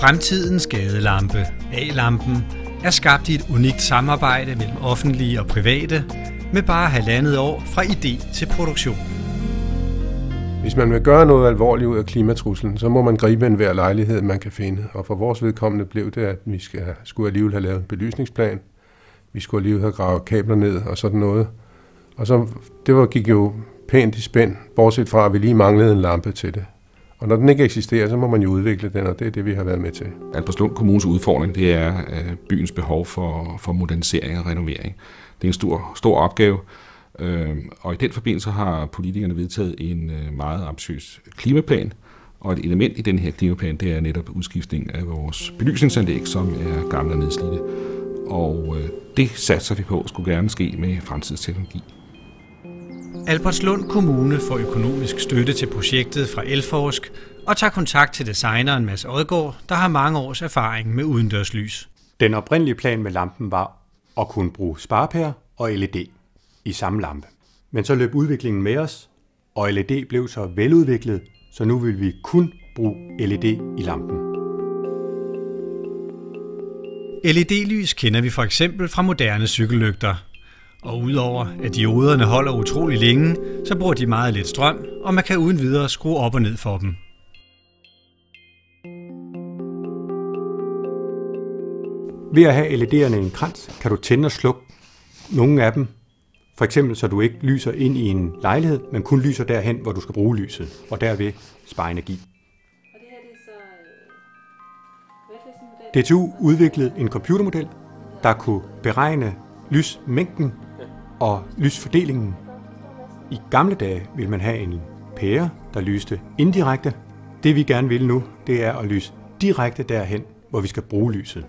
Fremtidens gadelampe, A-lampen, er skabt i et unikt samarbejde mellem offentlige og private, med bare 1,5 år fra idé til produktion. Hvis man vil gøre noget alvorligt ud af klimatruslen, så må man gribe enhver lejlighed, man kan finde. Og for vores vedkommende blev det, at vi skulle alligevel have lavet en belysningsplan. Vi skulle alligevel have gravet kabler ned og sådan noget. Og så, gik jo pænt i spænd, bortset fra, at vi lige manglede en lampe til det. Og når den ikke eksisterer, så må man jo udvikle den, og det er det, vi har været med til. Albertslund Kommunes udfordring, det er byens behov for modernisering og renovering. Det er en stor opgave, og i den forbindelse har politikerne vedtaget en meget ambitiøs klimaplan, og et element i den her klimaplan, det er netop udskiftning af vores belysningsanlæg, som er gamle og nedslidte. Og det satser vi på, skulle gerne ske med fremtidsteknologi. Albertslund Kommune får økonomisk støtte til projektet fra Elforsk og tager kontakt til designeren Mads Odgaard, der har mange års erfaring med udendørslys. Den oprindelige plan med lampen var at kunne bruge sparepærer og LED i samme lampe. Men så løb udviklingen med os, og LED blev så veludviklet, så nu vil vi kun bruge LED i lampen. LED-lys kender vi for eksempel fra moderne cykellygter. Og udover at dioderne holder utrolig længe, så bruger de meget lidt strøm, og man kan uden videre skrue op og ned for dem. Ved at have LED'erne i en krans, kan du tænde og slukke nogle af dem. For eksempel så du ikke lyser ind i en lejlighed, men kun lyser derhen, hvor du skal bruge lyset, og derved spare energi. DTU udviklede en computermodel, der kunne beregne lysmængden og lysfordelingen. I gamle dage ville man have en pære, der lyste indirekte. Det vi gerne vil nu, det er at lyse direkte derhen, hvor vi skal bruge lyset.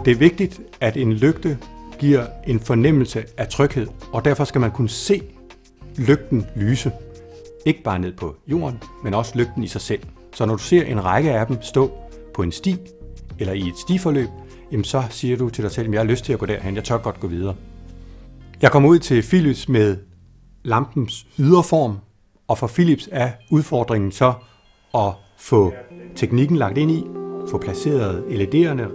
Det er vigtigt, at en lygte giver en fornemmelse af tryghed, og derfor skal man kunne se lygten lyse. Ikke bare ned på jorden, men også lygten i sig selv. Så når du ser en række af dem stå på en sti, eller i et stiforløb, jamen så siger du til dig selv, at jeg har lyst til at gå derhen, jeg tør godt gå videre. Jeg kommer ud til Philips med lampens yderform, og for Philips er udfordringen så at få teknikken lagt ind i, få placeret LED'erne,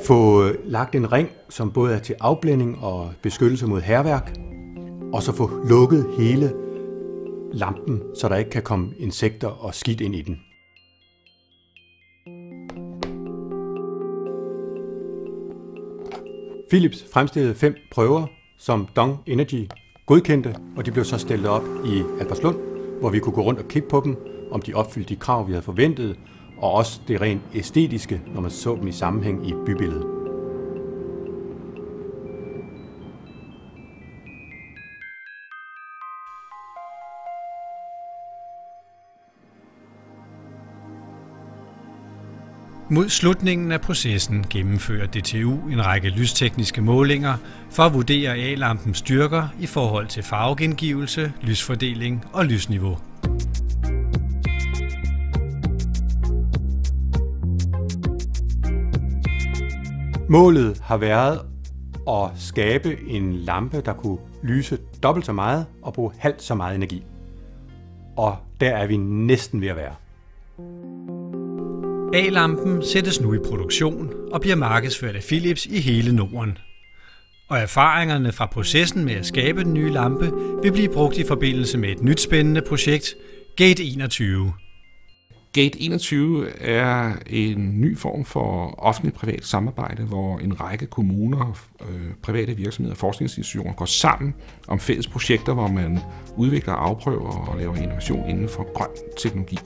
få lagt en ring, som både er til afblænding og beskyttelse mod hærværk, og så få lukket hele lampen, så der ikke kan komme insekter og skidt ind i den. Philips fremstillede 5 prøver, som Dong Energy godkendte, og de blev så stillet op i Albertslund, hvor vi kunne gå rundt og kigge på dem, om de opfyldte de krav, vi havde forventet, og også det rent æstetiske, når man så dem i sammenhæng i bybilledet. Mod slutningen af processen gennemfører DTU en række lystekniske målinger for at vurdere A-lampens styrker i forhold til farvegengivelse, lysfordeling og lysniveau. Målet har været at skabe en lampe, der kunne lyse dobbelt så meget og bruge halvt så meget energi. Og der er vi næsten ved at være. A-lampen sættes nu i produktion og bliver markedsført af Philips i hele Norden. Og erfaringerne fra processen med at skabe den nye lampe vil blive brugt i forbindelse med et nyt spændende projekt, Gate 21. Gate 21 er en ny form for offentligt-privat samarbejde, hvor en række kommuner, private virksomheder og forskningsinstitutioner går sammen om fælles projekter, hvor man udvikler, afprøver og laver innovation inden for grøn teknologi.